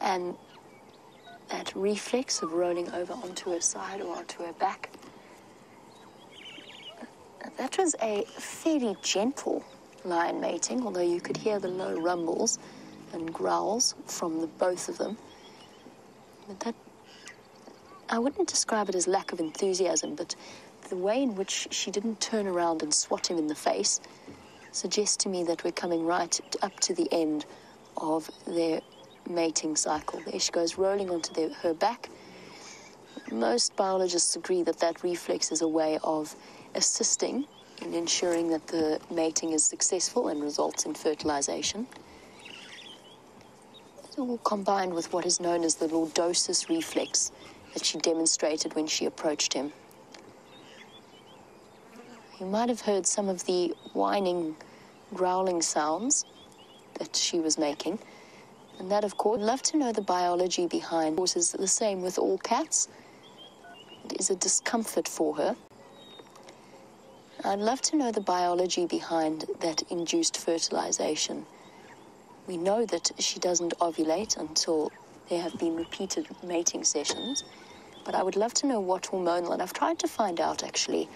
And that reflex of rolling over onto her side or onto her back, that was a fairly gentle lion mating, although you could hear the low rumbles and growls from the both of them. But that, I wouldn't describe it as lack of enthusiasm, but the way in which she didn't turn around and swat him in the face suggests to me that we're coming right up to the end of their mating cycle. There she goes, rolling onto her back. Most biologists agree that that reflex is a way of assisting in ensuring that the mating is successful and results in fertilization. It's all combined with what is known as the lordosis reflex that she demonstrated when she approached him. You might have heard some of the whining, growling sounds that she was making. And that, of course, I'd love to know the biology behind. Of course, is the same with all cats. It is a discomfort for her. I'd love to know the biology behind that induced fertilization. We know that she doesn't ovulate until there have been repeated mating sessions, but I would love to know what hormonal, and I've tried to find out, actually.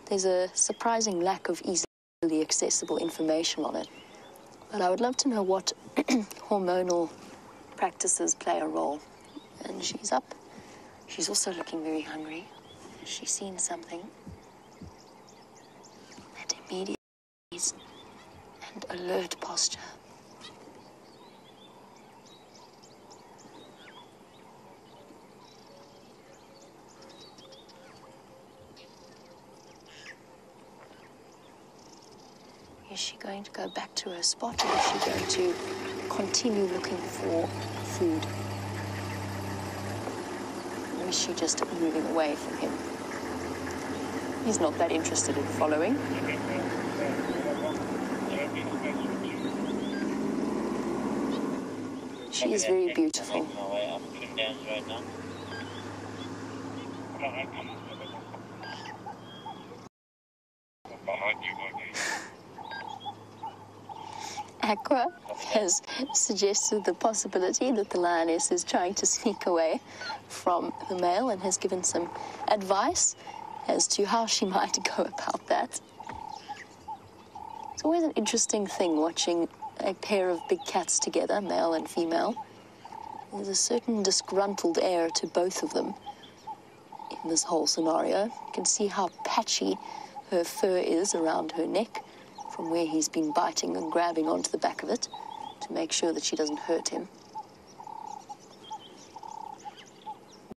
There's a surprising lack of easily accessible information on it. But I would love to know what hormonal practices play a role. And she's up. She's also looking very hungry. She's seen something that immediately is an alert posture. Is she going to go back to her spot, or is she going to continue looking for food? Or is she just moving away from him? He's not that interested in following. She is very beautiful. Aqua has suggested the possibility that the lioness is trying to sneak away from the male and has given some advice as to how she might go about that. It's always an interesting thing watching a pair of big cats together, male and female. There's a certain disgruntled air to both of them in this whole scenario. You can see how patchy her fur is around her neck, from where he's been biting and grabbing onto the back of it to make sure that she doesn't hurt him.